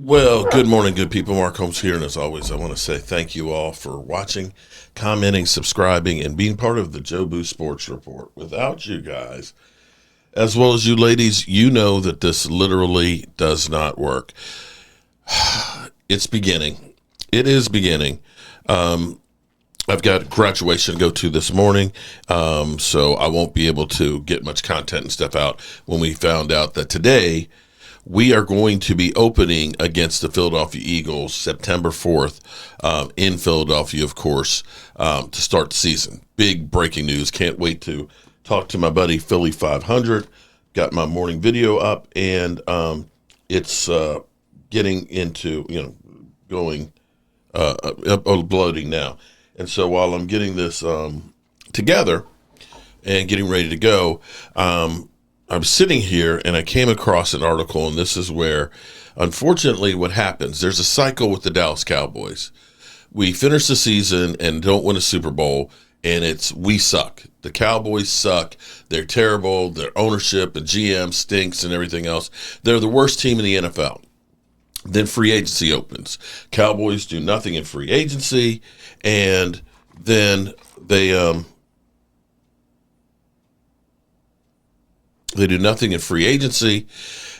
Well, good morning, good people. Mark Holmes here, and as always, I want to say thank you all for watching, commenting, subscribing, and being part of the Joe Boo Sports Report. Without you guys, as well as you ladies, you know that this literally does not work. It's beginning. It is beginning. I've got graduation to go to this morning, so I won't be able to get much content and stuff out when we found out that today we are going to be opening against the Philadelphia Eagles September 4th in Philadelphia, of course, to start the season. Big breaking news. Can't wait to talk to my buddy Philly 500. Got my morning video up, and it's getting into, going uploading now. And so while I'm getting this together and getting ready to go, I'm sitting here and I came across an article, and this is where, unfortunately, what happens. There's a cycle with the Dallas Cowboys. We finish the season and don't win a Super Bowl, and we suck. The Cowboys suck. They're terrible. Their ownership and GM stinks and everything else. They're the worst team in the NFL. Then free agency opens. Cowboys do nothing in free agency, and then they do nothing in free agency,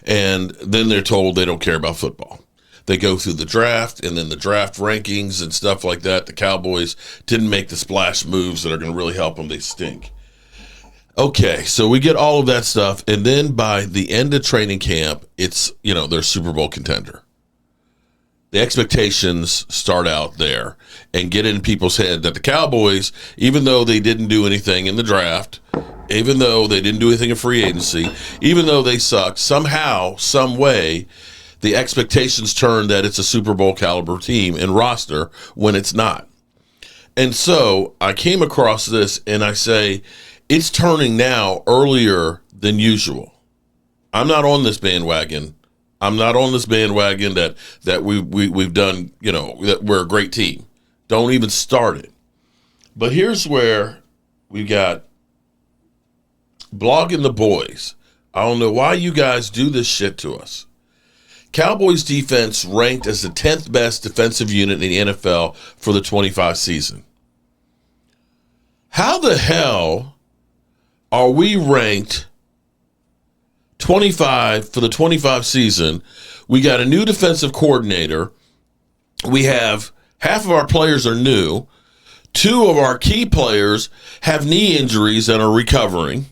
and then they're told they don't care about football. They go through the draft, and then the draft rankings and stuff like that. The Cowboys didn't make the splash moves that are going to really help them. They stink. Okay, so we get all of that stuff, and then by the end of training camp, it's, they're a Super Bowl contender. The expectations start out there and get in people's head that the Cowboys, even though they didn't do anything in the draft, even though they didn't do anything in free agency, even though they suck, somehow, some way, the expectations turn that it's a Super Bowl caliber team and roster when it's not. And so I came across this and I say, it's turning now earlier than usual. I'm not on this bandwagon. I'm not on this bandwagon that we've done, that we're a great team. Don't even start it. But here's where we got Blogging the Boys. I don't know why you guys do this shit to us. Cowboys defense ranked as the 10th best defensive unit in the NFL for the 25 season. How the hell are we ranked 25 for the 25 season? We got a new defensive coordinator. We have half of our players are new. Two of our key players have knee injuries and are recovering.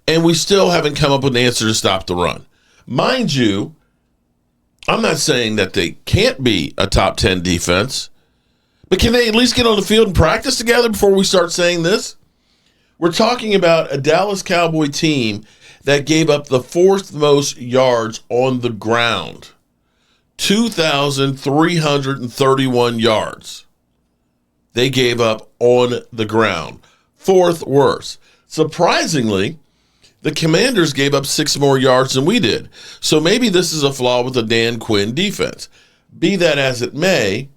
And we still haven't come up with an answer to stop the run. Mind you, I'm not saying that they can't be a top 10 defense, but can they at least get on the field and practice together before we start saying this? We're talking about a Dallas Cowboy team that gave up the fourth most yards on the ground, 2,331 yards. They gave up on the ground, fourth worst. Surprisingly, the Commanders gave up 6 more yards than we did. So maybe this is a flaw with the Dan Quinn defense. Be that as it may,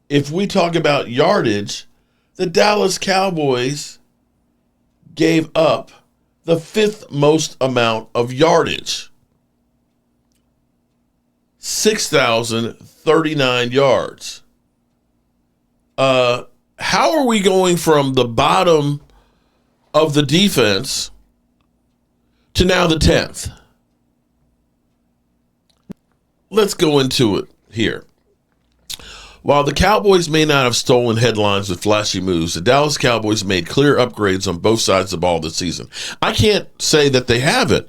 if we talk about yardage, the Dallas Cowboys gave up the 5th most amount of yardage, 6,039 yards. How are we going from the bottom of the defense to now the 10th? Let's go into it here. While the Cowboys may not have stolen headlines with flashy moves, the Dallas Cowboys made clear upgrades on both sides of the ball this season. I can't say that they haven't,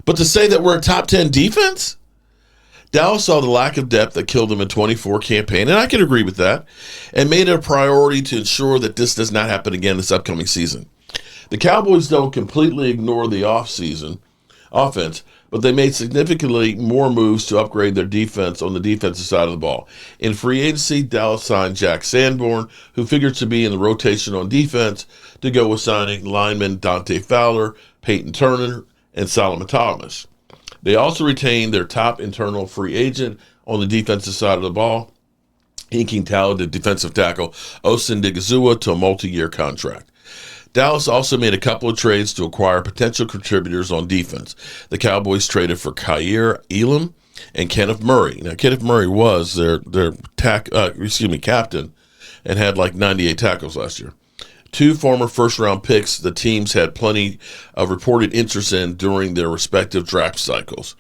but to say that we're a top 10 defense? Dallas saw the lack of depth that killed them in 24 campaign, and I can agree with that, and made it a priority to ensure that this does not happen again this upcoming season. The Cowboys don't completely ignore the offseason offense, but they made significantly more moves to upgrade their defense on the defensive side of the ball. In free agency, Dallas signed Jack Sanborn, who figures to be in the rotation on defense, to go with signing linemen Dante Fowler, Peyton Turner, and Solomon Thomas. They also retained their top internal free agent on the defensive side of the ball, inking talented defensive tackle Osin Digizua to a multi-year contract. Dallas also made a couple of trades to acquire potential contributors on defense. The Cowboys traded for Kaiir Elam and Kenneth Murray. Now, Kenneth Murray was their captain and had like 98 tackles last year. Two former first-round picks the teams had plenty of reported interest in during their respective draft cycles.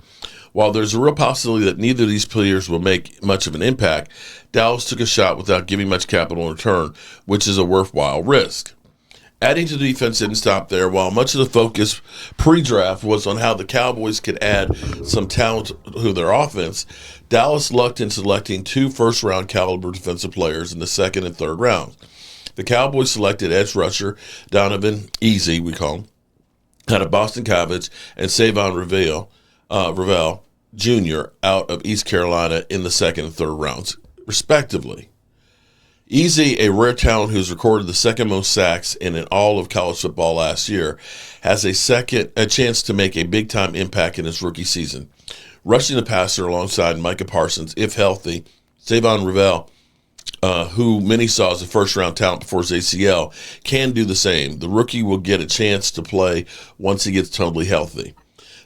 While there's a real possibility that neither of these players will make much of an impact, Dallas took a shot without giving much capital in return, which is a worthwhile risk. Adding to the defense didn't stop there. While much of the focus pre-draft was on how the Cowboys could add some talent to their offense, Dallas lucked in selecting two first-round caliber defensive players in the second and third rounds. The Cowboys selected edge rusher Donovan Easy, we call him, out of Boston College, and Savon Ravel Jr. out of East Carolina in the second and third rounds, respectively. Easy, a rare talent who's recorded the second most sacks in all of college football last year, has a chance to make a big-time impact in his rookie season. Rushing the passer alongside Micah Parsons, if healthy, Savon Ravel, who many saw as a first-round talent before his ACL, can do the same. The rookie will get a chance to play once he gets totally healthy.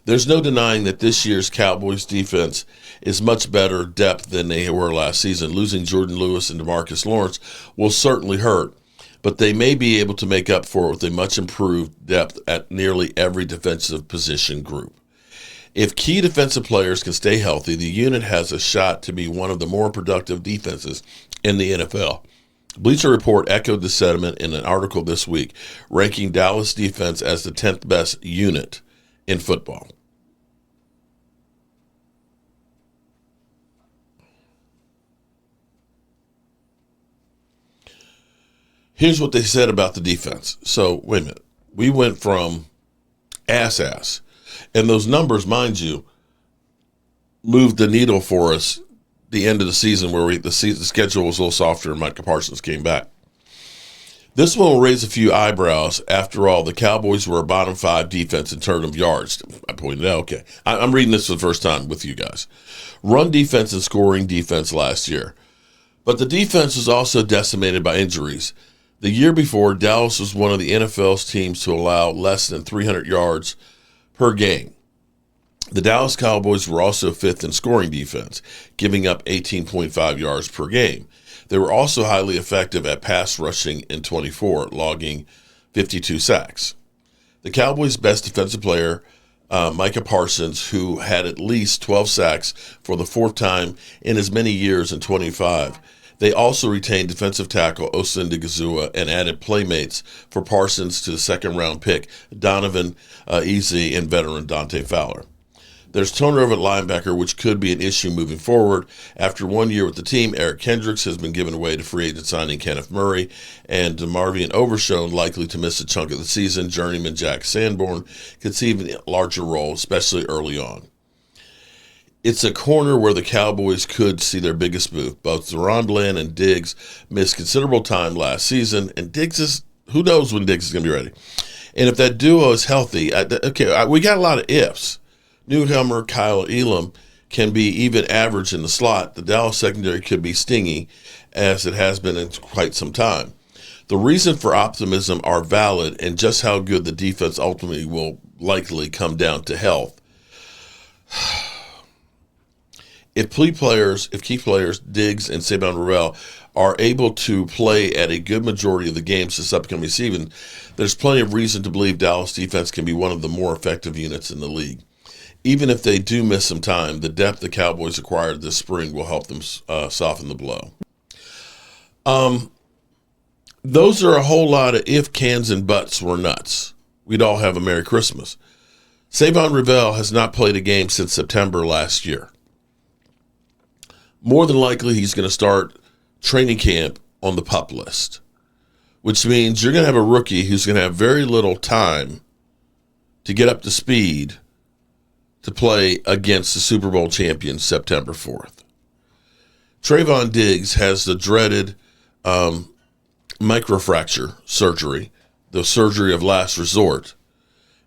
There's no denying that this year's Cowboys defense is much better depth than they were last season. Losing Jordan Lewis and DeMarcus Lawrence will certainly hurt, but they may be able to make up for it with a much improved depth at nearly every defensive position group. If key defensive players can stay healthy, the unit has a shot to be one of the more productive defenses in the NFL. Bleacher Report echoed the sentiment in an article this week, ranking Dallas defense as the 10th best unit in football. Here's what they said about the defense. So, wait a minute. We went from ass. And those numbers, mind you, moved the needle for us the end of the season where the schedule was a little softer and Micah Parsons came back. This one will raise a few eyebrows. After all, the Cowboys were a bottom 5 defense in terms of yards. I pointed out, okay. I'm reading this for the first time with you guys. Run defense and scoring defense last year. But the defense was also decimated by injuries. The year before, Dallas was one of the NFL's teams to allow less than 300 yards per game. The Dallas Cowboys were also 5th in scoring defense, giving up 18.5 yards per game. They were also highly effective at pass rushing in 24, logging 52 sacks. The Cowboys' best defensive player, Micah Parsons, who had at least 12 sacks for the 4th time in as many years in 25. They also retained defensive tackle Osa Ndigizua and added playmates for Parsons to the second-round pick, Donovan Easy, and veteran Dante Fowler. There's turnover at linebacker, which could be an issue moving forward. After 1 year with the team, Eric Kendricks has been given away to free agent signing Kenneth Murray, and DeMarvion Overshown, likely to miss a chunk of the season. Journeyman Jack Sanborn could see even a larger role, especially early on. It's a corner where the Cowboys could see their biggest move. Both Deron Bland and Diggs missed considerable time last season, and who knows when Diggs is going to be ready. And if that duo is healthy, we got a lot of ifs. Newcomer Kyle Elam can be even average in the slot. The Dallas secondary could be stingy, as it has been in quite some time. The reason for optimism are valid, and just how good the defense ultimately will likely come down to health. If key players, Diggs and Savon Ravel, are able to play at a good majority of the games this upcoming season, there's plenty of reason to believe Dallas defense can be one of the more effective units in the league. Even if they do miss some time, the depth the Cowboys acquired this spring will help them soften the blow. Those are a whole lot of if, cans, and buts were nuts. We'd all have a Merry Christmas. Savon Ravel has not played a game since September last year. More than likely, he's going to start training camp on the PUP list, which means you're going to have a rookie who's going to have very little time to get up to speed to play against the Super Bowl champion September 4th. Trayvon Diggs has the dreaded microfracture surgery, the surgery of last resort,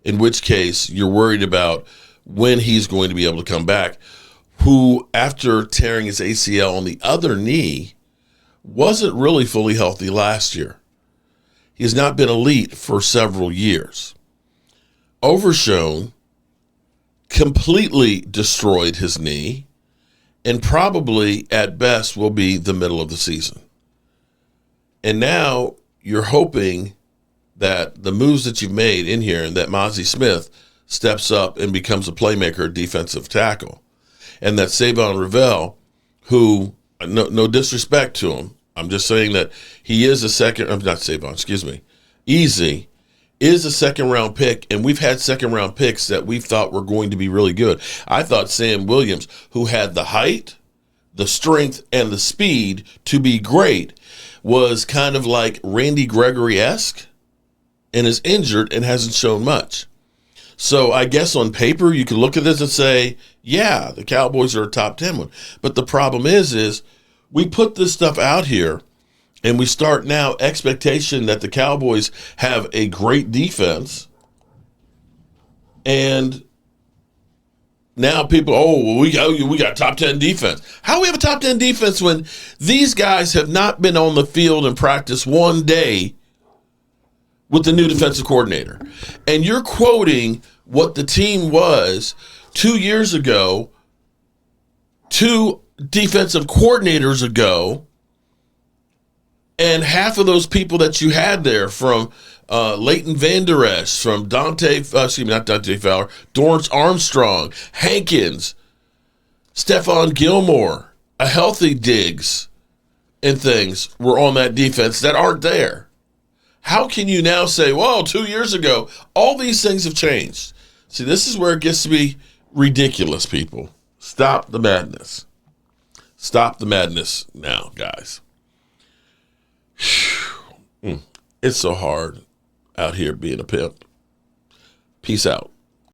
in which case you're worried about when he's going to be able to come back, who, after tearing his ACL on the other knee, wasn't really fully healthy last year. He has not been elite for several years. Overshown completely destroyed his knee and probably at best will be the middle of the season. And now you're hoping that the moves that you've made in here and that Mozzie Smith steps up and becomes a playmaker, defensive tackle. And that Savon Ravel, who, no disrespect to him, I'm just saying that he is a second, not Savon, excuse me, Easy is a second-round pick, and we've had second-round picks that we thought were going to be really good. I thought Sam Williams, who had the height, the strength, and the speed to be great, was kind of like Randy Gregory-esque and is injured and hasn't shown much. So I guess on paper you can look at this and say, yeah, the Cowboys are a top 10 one. But the problem is we put this stuff out here and we start now expectation that the Cowboys have a great defense. And now people, we got top 10 defense. How do we have a top 10 defense when these guys have not been on the field and practice one day with the new defensive coordinator? And you're quoting what the team was 2 years ago, 2 defensive coordinators ago, and half of those people that you had there from Leighton Vander Esch, from Dorrance Armstrong, Hankins, Stephon Gilmore, a healthy Diggs, and things were on that defense that aren't there. How can you now say, well, 2 years ago, all these things have changed? See, this is where it gets to be ridiculous, people. Stop the madness. Stop the madness now, guys. It's so hard out here being a pimp. Peace out.